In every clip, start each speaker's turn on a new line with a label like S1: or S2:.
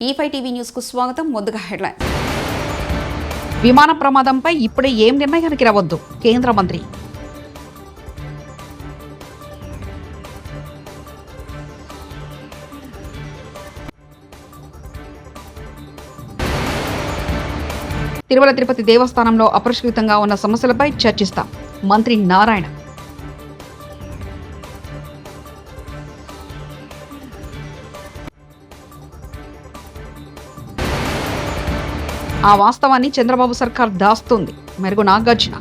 S1: E5 TV news కు స్వాగతం. ముందుగా హెడ్లైన్. విమాన ప్రమాదంపై ఇప్పుడే ఏం నిర్ణయానికి రావద్దు కేంద్ర మంత్రి. తిరుమల తిరుపతి దేవస్థానంలో అపరిష్కృతంగా ఉన్న సమస్యలపై చర్చిస్తాం మంత్రి నారాయణ. ఆ వాస్తవాన్ని చంద్రబాబు సర్కార్ దాస్తోంది మెరుగు నాగార్జున.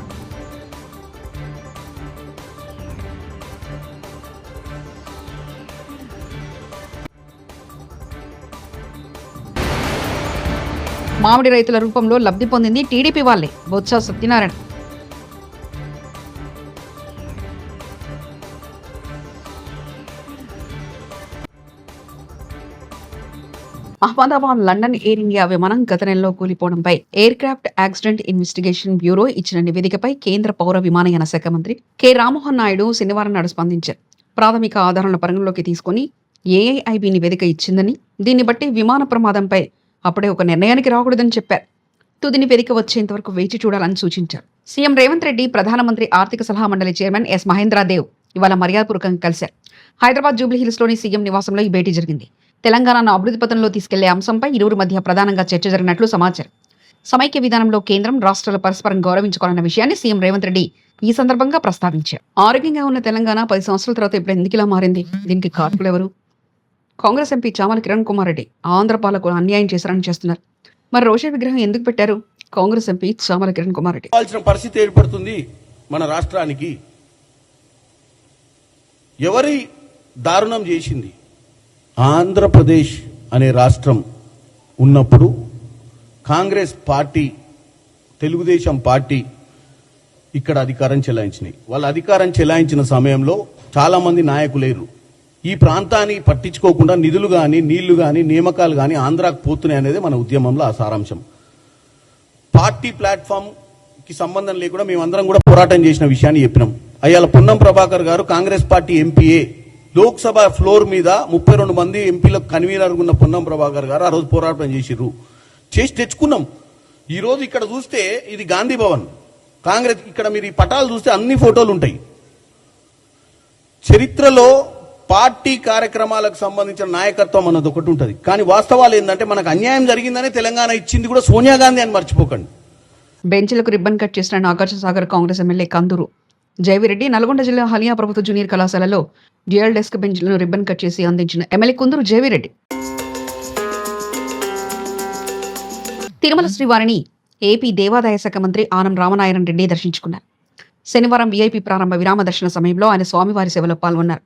S1: మామిడి రైతుల రూపంలో లబ్ధి పొందింది టీడీపీ వాళ్లే Botsa Satyanarayana. Ahmedabad London Air India విమానం గత నెలలో కూలిపోవడంపై aircraft accident investigation bureau ఇచ్చిన నివేదికపై కేంద్ర పౌర విమానయాన శాఖ మంత్రి కె రామ్మోహన్ నాయుడు శనివారం నాడు స్పందించారు. ప్రాథమిక ఆధారాలను పరిగణలోకి తీసుకుని ఏఐఐబి నివేదిక ఇచ్చిందని, దీన్ని బట్టి విమాన ప్రమాదంపై అప్పుడే ఒక నిర్ణయానికి రాకూడదని చెప్పారు. తుది నివేదిక వచ్చేంత వరకు వేచి చూడాలని సూచించారు. సీఎం రేవంత్ రెడ్డి ప్రధానమంత్రి ఆర్థిక సలహా మండలి చైర్మన్ ఎస్ మహేంద్రదేవ్ ఇవాళ మర్యాదపూర్వకంగా కలిశారు. హైదరాబాద్ జూబ్లీహిల్స్ లోని సీఎం నివాసంలో ఈ భేటీ జరిగింది. తెలంగాణను అభివృద్ధి పథంలో తీసుకెళ్లే అంశంపై ఇరువురి మధ్య ప్రధానంగా చర్చ జరిగినట్లు సమాచారం. సమైక్య విధానంలో కేంద్రం రాష్ట్రాలు పరస్పరం గౌరవించుకోవాలన్న విషయాన్ని సీఎం రేవంత్ రెడ్డి ఈ సందర్భంగా ప్రస్తావించారు. ఆరోగ్యంగా ఉన్న తెలంగాణ 10 సంవత్సరాల తర్వాత ఇప్పుడు ఎందుకు ఇలా మారింది? దీనికి కారకులు ఎవరు? కాంగ్రెస్ ఎంపీ చామల కిరణ్ కుమార్ రెడ్డి ఆంధ్ర పాలకు అన్యాయం చేశారని చేస్తున్నారు. మరి రోషే విగ్రహం ఎందుకు పెట్టారు? కాంగ్రెస్ ఎంపీ చామల కిరణ్ కుమార్ రెడ్డి.
S2: పరిస్థితి ఏర్పడుతుంది మన రాష్ట్రానికి. ఎవరి దారుణం చేసింది? ఆంధ్రప్రదేశ్ అనే రాష్ట్రం ఉన్నప్పుడు కాంగ్రెస్ పార్టీ, తెలుగుదేశం పార్టీ ఇక్కడ అధికారం చెలాయించినాయి. వాళ్ళ అధికారం చెలాయించిన సమయంలో చాలా మంది నాయకులేరు. ఈ ప్రాంతాన్ని పట్టించుకోకుండా నిధులు కానీ, నీళ్లు కానీ, నియామకాలు కానీ ఆంధ్రాకు పోతున్నాయి అనేది మన ఉద్యమంలో ఆ సారాంశం. పార్టీ ప్లాట్ఫామ్ కి సంబంధం లేకుండా మేమందరం కూడా పోరాటం చేసిన విషయాన్ని చెప్పినాం. అయ్యాల పొన్నం ప్రభాకర్ గారు Congress party MPa, Lok Sabha floor మీద 32 మంది ఎంపీలకు కన్వీనర్ ఉన్న పొన్నం ప్రభాకర్ గారు ఆ రోజు పోరాటం చేసి తెచ్చుకున్నాం. ఈ రోజు ఇక్కడ చూస్తే ఇది గాంధీ భవన్ కాంగ్రెస్. ఇక్కడ మీరు ఈ పటాలు చూస్తే అన్ని ఫోటోలు ఉంటాయి. చరిత్రలో పార్టీ కార్యక్రమాలకు సంబంధించిన నాయకత్వం అన్నది ఒకటి ఉంటుంది. కానీ వాస్తవాలు ఏంటంటే మనకు అన్యాయం జరిగిందని తెలంగాణ ఇచ్చింది కూడా సోనియా గాంధీ అని మర్చిపోకండి.
S1: బెంచ్లకు రిబ్బన్ కట్ చేసిన నాగార్జున సాగర్ కాంగ్రెస్ ఎమ్మెల్యే కందూరు జయవిరెడ్డి. నల్గొండ జిల్లా హలియా ప్రభుత్వ జూనియర్ కళాశాలలో డ్యూయల్ డెస్క్ బెంచ్లను రిబ్బన్ కట్ చేసి అందించిన ఎమ్మెల్యే కుందూరు జయవిరెడ్డి. తిరుమల శ్రీవారిని ఏపీ దేవాదాయ శాఖ మంత్రి ఆనం రామనారాయణ రెడ్డి దర్శించుకున్నారు. శనివారం వీఐపీ ప్రారంభ విరామ దర్శన సమయంలో ఆయన స్వామివారి సేవలో పాల్గొన్నారు.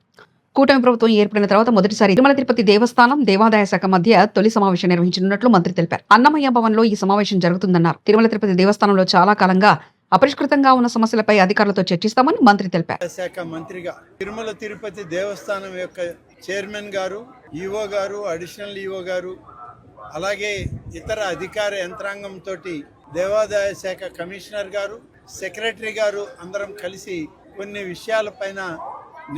S1: కూటమి ప్రభుత్వం ఏర్పడిన తర్వాత మొదటిసారి తిరుమల తిరుపతి దేవస్థానం దేవాదాయ శాఖ మధ్య తొలి సమావేశం నిర్వహించనున్నట్లు మంత్రి తెలిపారు. అన్నమయ్య భవన్ లో ఈ సమావేశం జరుగుతుందన్నారు. తిరుమల తిరుపతి దేవస్థానంలో చాలా కాలంగా అపరిష్కృతంగా ఉన్న సమస్యలపై అధికారులతో చర్చిస్తామని మంత్రి తెలిపారు.
S3: శాఖ మంత్రిగా తిరుమల తిరుపతి దేవస్థానం యొక్క చైర్మన్ గారు, ఈఓ గారు, అడిషనల్ ఈఓ గారు, అలాగే ఇతర అధికార యంత్రాంగంతో దేవాదాయ శాఖ కమిషనర్ గారు, సెక్రటరీ గారు అందరం కలిసి కొన్ని విషయాలపైన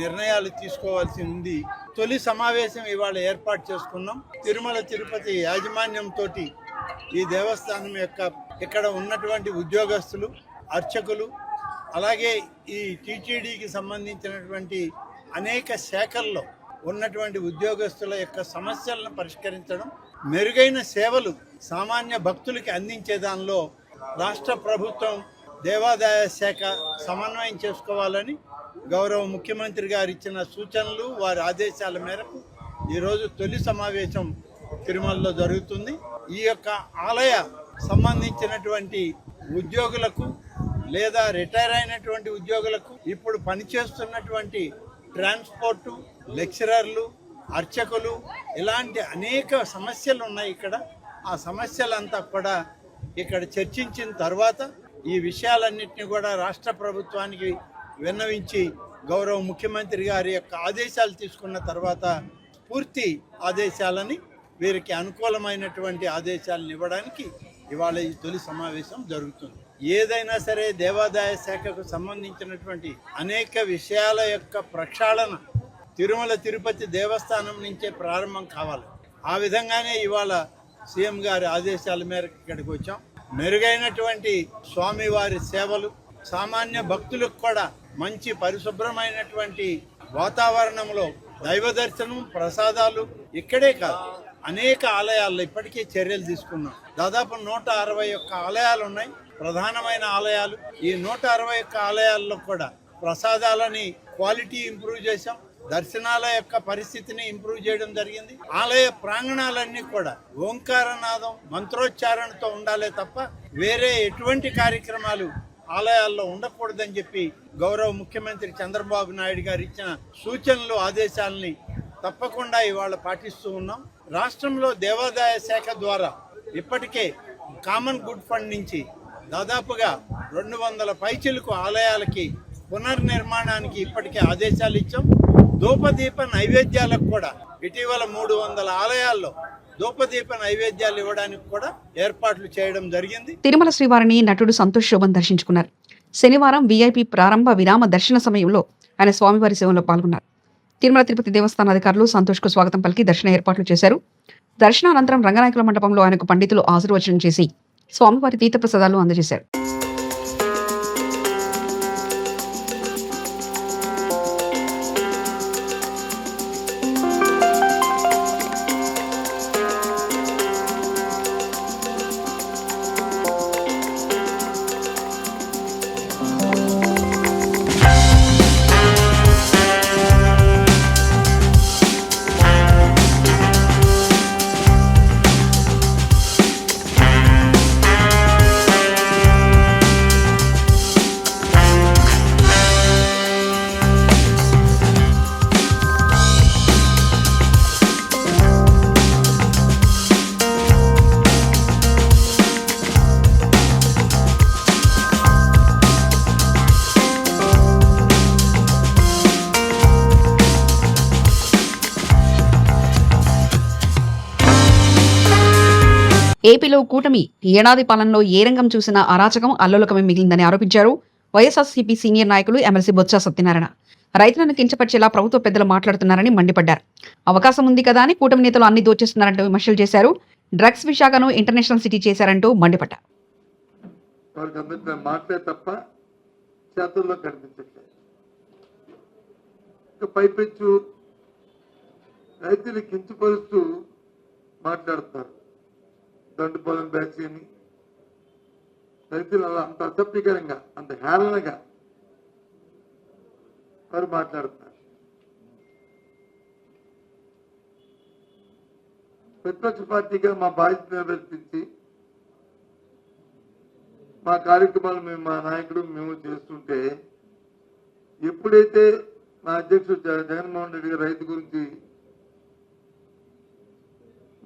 S3: నిర్ణయాలు తీసుకోవాల్సి ఉంది. తొలి సమావేశం ఇవాళ ఏర్పాటు చేసుకున్నాం. తిరుమల తిరుపతి యాజమాన్యంతో ఈ దేవస్థానం యొక్క ఇక్కడ ఉన్నటువంటి ఉద్యోగస్తులు, అర్చకులు, అలాగే ఈ టీటీడీకి సంబంధించినటువంటి అనేక శాఖల్లో ఉన్నటువంటి ఉద్యోగస్తుల యొక్క సమస్యలను పరిష్కరించడం, మెరుగైన సేవలు సామాన్య భక్తులకి అందించే దానిలో రాష్ట్ర ప్రభుత్వం దేవాదాయ శాఖ సమన్వయం చేసుకోవాలని గౌరవ ముఖ్యమంత్రి గారు ఇచ్చిన సూచనలు, వారి ఆదేశాల మేరకు ఈరోజు తొలి సమావేశం తిరుమలలో జరుగుతుంది. ఈ యొక్క ఆలయ సంబంధించినటువంటి ఉద్యోగులకు లేదా రిటైర్ అయినటువంటి ఉద్యోగులకు, ఇప్పుడు పనిచేస్తున్నటువంటి ట్రాన్స్పోర్టు, లెక్చరర్లు, అర్చకులు, ఇలాంటి అనేక సమస్యలు ఉన్నాయి ఇక్కడ. ఆ సమస్యలంతా కూడా ఇక్కడ చర్చించిన తర్వాత ఈ విషయాలన్నింటినీ కూడా రాష్ట్ర ప్రభుత్వానికి విన్నవించి గౌరవ ముఖ్యమంత్రి గారి యొక్క ఆదేశాలు తీసుకున్న తర్వాత పూర్తి ఆదేశాలని, వీరికి అనుకూలమైనటువంటి ఆదేశాలను ఇవ్వడానికి ఇవాళ ఈ తొలి సమావేశం జరుగుతుంది. ఏదైనా సరే దేవాదాయ శాఖకు సంబంధించినటువంటి అనేక విషయాల యొక్క ప్రక్షాళన తిరుమల తిరుపతి దేవస్థానం నుంచే ప్రారంభం కావాలి. ఆ విధంగానే ఇవాళ సీఎం గారి ఆదేశాల మేరకు ఇక్కడికి వచ్చాం. మెరుగైనటువంటి స్వామివారి సేవలు, సామాన్య భక్తులకు కూడా మంచి పరిశుభ్రమైనటువంటి వాతావరణంలో దైవ దర్శనం, ప్రసాదాలు ఇక్కడే కాదు అనేక ఆలయాల్లో ఇప్పటికే చర్యలు తీసుకున్నాం. దాదాపు 161 ఆలయాలు ఉన్నాయి, ప్రధానమైన ఆలయాలు. ఈ 161 ఆలయాల్లో కూడా ప్రసాదాలని క్వాలిటీ ఇంప్రూవ్ చేశాం, దర్శనాల యొక్క పరిస్థితిని ఇంప్రూవ్ చేయడం జరిగింది. ఆలయ ప్రాంగణాలన్నీ కూడా ఓంకారనాదం, మంత్రోచ్చారణతో ఉండాలే తప్ప వేరే ఎటువంటి కార్యక్రమాలు ఆలయాల్లో ఉండకూడదని చెప్పి గౌరవ ముఖ్యమంత్రి చంద్రబాబు నాయుడు గారు ఇచ్చిన సూచనలు, ఆదేశాలని తప్పకుండా ఇవాళ పాటిస్తూ ఉన్నాం. రాష్ట్రంలో దేవాదాయ శాఖ ద్వారా ఇప్పటికే కామన్ గుడ్ ఫండ్ నుంచి దాదాపుగా 200 పైచిలకు ఆలయాలకి పునర్నిర్మాణానికి ఇప్పటికే ఆదేశాలు ఇచ్చాం. ధూపదీప నైవేద్యాలకు కూడా ఇటీవల 300 ఆలయాల్లో ధూపదీప నైవేద్యాలు ఇవ్వడానికి కూడా ఏర్పాట్లు చేయడం జరిగింది.
S1: తిరుమల శ్రీవారిని నటుడు సంతోష్ శోభన్ దర్శించుకున్నారు. శనివారం వీఐపీ ప్రారంభ విరామ దర్శన సమయంలో ఆయన స్వామివారి సేవలో పాల్గొన్నారు. తిరుమల తిరుపతి దేవస్థాన అధికారులు సంతోష్ కు స్వాగతం పలికి దర్శన ఏర్పాట్లు చేశారు. దర్శనానంతరం రంగనాయకుల మండపంలో ఆయనకు పండితులు ఆశీర్వచనం చేసి స్వామివారి తీర్థప్రసాదాలు అందజేశారు. ఏపీలో కూటమి ఏడాది పాలనలో ఏ రంగం చూసినా అరాచకం, అల్లోలకమే మిగిలిందని ఆరోపించారు వైఎస్ఆర్సీపీ సీనియర్ నాయకులు ఎమ్మెల్సీ బొత్స సత్యనారాయణ. రైతులను కించపరిచేలా ప్రభుత్వ పెద్దలు మాట్లాడుతున్నారని మండిపడ్డారు. అవకాశం ఉంది కదా అని కూటమి నేతలు అన్ని దోచేస్తున్నారంటూ విమర్శలు చేశారు. డ్రగ్స్ విశాఖను ఇంటర్నేషనల్ సిటీ చేశారంటూ మండిపడ్డారు.
S4: రైతులు కించపరుస్తూ మాట్లాడుతున్నారు. దండుపాలెం బ్యాచ్ అని రైతులు అలా అంత అసభ్యకరంగా, అంత హేళనగా వారు మాట్లాడుతున్నారు. ప్రతిపక్ష పార్టీగా మా బాధ్యత నిర్వర్తించి మా కార్యక్రమాలు మా నాయకుడు మేము చేస్తుంటే, ఎప్పుడైతే మా అధ్యక్షుడు జగన్మోహన్ రెడ్డి గారు రైతు గురించి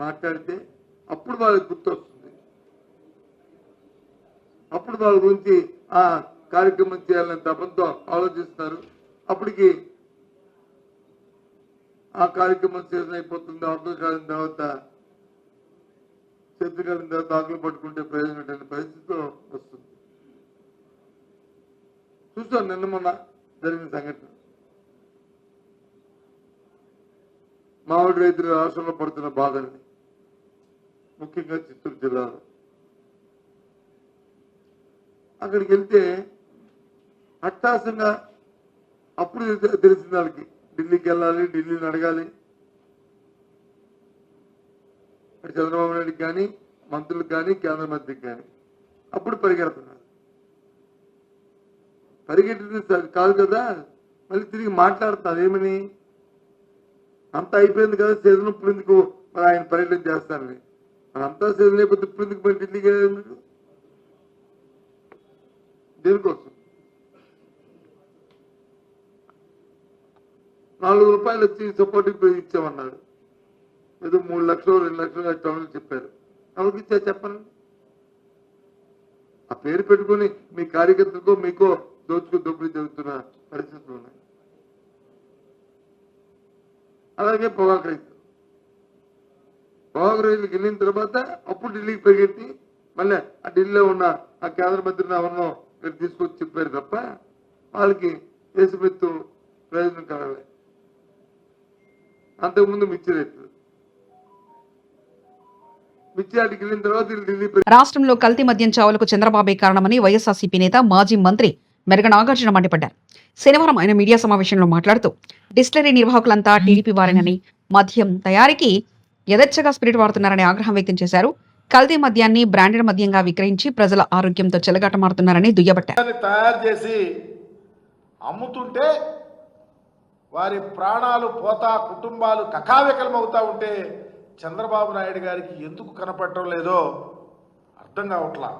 S4: మాట్లాడితే అప్పుడు వాళ్ళకి గుర్తొస్తుంది. అప్పుడు వాళ్ళ గురించి ఆ కార్యక్రమం చేయాలని తపంతో ఆలోచిస్తున్నారు. అప్పటికి ఆ కార్యక్రమం చేసిన అయిపోతుంది. ఆకులు కాలిన తర్వాత, చేతులు కాలిన తర్వాత ఆకులు పట్టుకుంటే ప్రయోజనం పరిస్థితిలో వస్తుంది. చూస్తాం నిన్న మొన్న జరిగిన సంఘటన. మామిడి రైతులు రాష్ట్రంలో పడుతున్న బాధల్ని, ముఖ్యంగా చిత్తూరు జిల్లాలో అక్కడికి వెళ్తే అట్టాసంగా అప్పుడు తెలిసిన వాళ్ళకి ఢిల్లీకి వెళ్ళాలి, ఢిల్లీని అడగాలి. చంద్రబాబు నాయుడుకి కానీ, మంత్రులకు కానీ, కేంద్ర మంత్రికి కానీ అప్పుడు పరిగెడుతున్నారు. పరిగెట్టింది కాదు కదా, మళ్ళీ తిరిగి మాట్లాడుతున్నారు. ఏమని, అంతా అయిపోయింది కదా, సీజన్ ఇప్పుడు ఎందుకు మరి ఆయన పర్యటన చేస్తారని. అంతా సీజన్ అయిపోతే ఇప్పుడు ఎందుకు మరి ఢిల్లీకి మీరు దేనికోసం? 4 రూపాయలు వచ్చి సపోర్టింగ్ ఇచ్చామన్నాడు. ఏదో 3 లక్షలు 2 లక్షలు టౌన్లు చెప్పారు. ఎవరికి ఇచ్చా చెప్పండి. ఆ పేరు పెట్టుకుని మీ కార్యకర్తలకో మీకో దోపిడీ జరుగుతున్న పరిస్థితులు ఉన్నాయి. అలాగే పొగాకు రైతులకు వెళ్ళిన తర్వాత అప్పుడు ఢిల్లీకి పరిగెత్తి మళ్ళీ ఆ ఢిల్లీలో ఉన్న ఆ కేంద్ర మంత్రిని ఎవరినో తీసుకొచ్చి చెప్పారు తప్ప వాళ్ళకి దేశపెత్తు ప్రయోజనం కలగలే. అంతకుముందు మిర్చి రైతులు మిర్చియాటికి వెళ్ళిన తర్వాత వీళ్ళు ఢిల్లీ
S1: రాష్ట్రంలో కల్తీ మద్యం చావులకు చంద్రబాబే కారణమని వైఎస్ఆర్సీపీ నేత మాజీ మంత్రి మెరగ నాగార్జున మండిపడ్డారు. శనివారం ఆయన మీడియా సమావేశంలో మాట్లాడుతూ డిస్టిలరీ నిర్వాహకులంతా టీడీపీ వారేనని, మద్యం తయారీకి యథేచ్ఛగా స్పిరిట్ వాడుతున్నారని ఆగ్రహం వ్యక్తం చేశారు. కల్తీ మద్యాన్ని బ్రాండెడ్ మద్యంగా విక్రయించి ప్రజల ఆరోగ్యంతో చెలగాటమాడుతున్నారని దుయ్యబట్టారు.
S5: తయారు చేసి అమ్ముతుంటే వారి ప్రాణాలు పోతా, కుటుంబాలు కకావికలమవుతా ఉంటే చంద్రబాబు నాయుడు గారికి ఎందుకు కనపడటం లేదో అర్థం కావట్లా.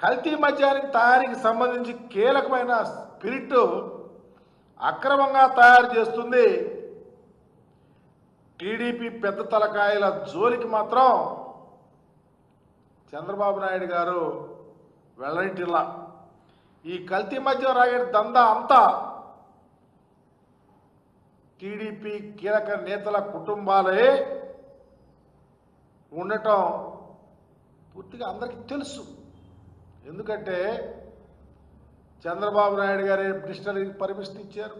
S5: కల్తీ మద్యానికి తయారీకి సంబంధించి కీలకమైన స్పిరిట్ అక్రమంగా తయారు చేస్తుంది టీడీపీ పెద్ద తలకాయల జోలికి మాత్రం చంద్రబాబు నాయుడు గారు వెళ్ళనిటిలా. ఈ కల్తీ మద్యం రాగడి దందా అంతా టీడీపీ కీలక నేతల కుటుంబాలే ఉండటం పూర్తిగా అందరికీ తెలుసు. ఎందుకంటే చంద్రబాబు నాయుడు గారే డిస్టిలరీకి పర్మిషన్ ఇచ్చారు.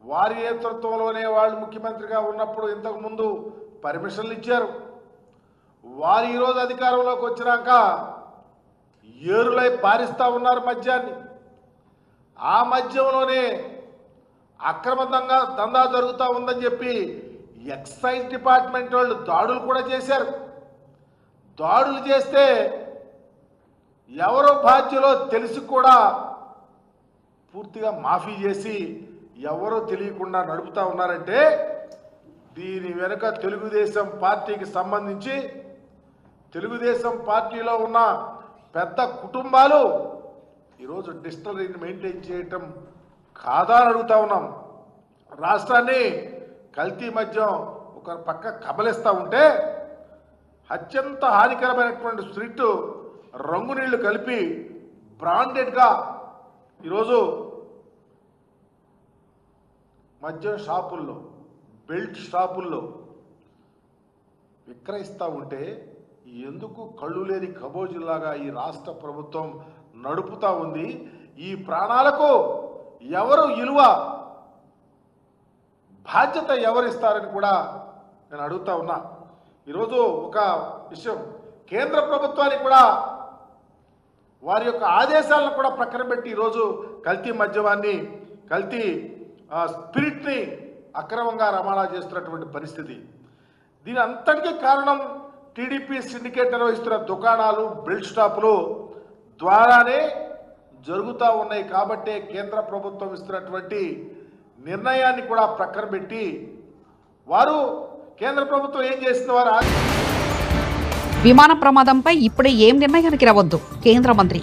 S5: వారి నేతృత్వంలోనే వాళ్ళు ముఖ్యమంత్రిగా ఉన్నప్పుడు ఇంతకుముందు పర్మిషన్లు ఇచ్చారు. వారు ఈరోజు అధికారంలోకి వచ్చినాక ఏరులై పారిస్తూ ఉన్నారు మద్యాన్ని. ఆ మద్యంలోనే అక్రమంగా దందా జరుగుతూ ఉందని చెప్పి ఎక్సైజ్ డిపార్ట్మెంట్ వాళ్ళు దాడులు కూడా చేశారు. దాడులు చేస్తే ఎవరో బాధ్యులో తెలిసి కూడా పూర్తిగా మాఫీ చేసి ఎవరో తెలియకుండా నడుపుతూ ఉన్నారంటే దీని వెనుక తెలుగుదేశం పార్టీకి సంబంధించి తెలుగుదేశం పార్టీలో ఉన్న పెద్ద కుటుంబాలు ఈరోజు డిస్టిలరీని మెయింటైన్ చేయటం కాదా అని అడుగుతా ఉన్నాం. రాష్ట్రాన్ని కల్తీ మద్యం ఒక పక్క కబలిస్తూ ఉంటే అత్యంత హానికరమైనటువంటి స్పిరిట్ రంగు నీళ్లు కలిపి బ్రాండెడ్గా ఈరోజు మద్యం షాపుల్లో, బెల్ట్ షాపుల్లో విక్రయిస్తూ ఉంటే ఎందుకు కళ్ళు లేని కబోజిల్లాగా ఈ రాష్ట్ర ప్రభుత్వం నడుపుతూ ఉంది? ఈ ప్రాణాలకు ఎవరు విలువ, బాధ్యత ఎవరిస్తారని కూడా నేను అడుగుతా ఉన్నా. ఈరోజు ఒక విషయం, కేంద్ర ప్రభుత్వానికి కూడా వారి యొక్క ఆదేశాలను కూడా ప్రక్కన పెట్టి ఈరోజు కల్తీ మద్యమాన్ని, కల్తీ స్పిరిట్ని అక్రమంగా రవాణా చేస్తున్నటువంటి పరిస్థితి. దీని అంతటికీ కారణం టీడీపీ సిండికేట్ నిర్వహిస్తున్న దుకాణాలు, బెల్ట్ షాపులు ద్వారానే జరుగుతూ ఉన్నాయి. కాబట్టే కేంద్ర ప్రభుత్వం ఇస్తున్నటువంటి నిర్ణయాన్ని కూడా ప్రక్కన పెట్టి వారు కేంద్ర ప్రభుత్వం ఏం చేసింది, వారు
S1: విమాన ప్రమాదంపై ఇప్పుడే ఏం నిర్ణయానికి రావద్దు కేంద్ర మంత్రి.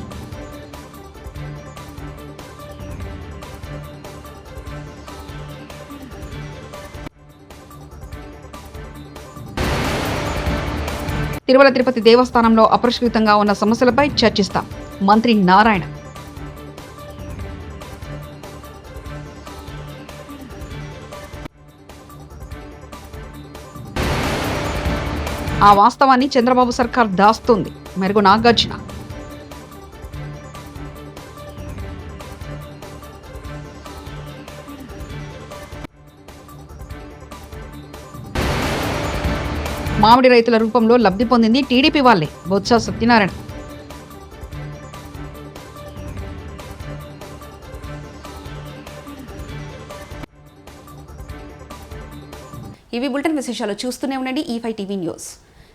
S1: తిరుమల తిరుపతి దేవస్థానంలో అపరిష్కృతంగా ఉన్న సమస్యలపై చర్చిస్తాం మంత్రి నారాయణ. ఆ వాస్తవాన్ని చంద్రబాబు సర్కార్ దాస్తుంది మెరుగు నాగార్జున. మామిడి రైతుల రూపంలో లబ్ధి పొందింది టీడీపీ వాళ్లే బొత్స సత్యనారాయణ. ఇవి బులెటిన్ విశేషాలు. చూస్తూనే ఉండండి E5 టీవీ న్యూస్.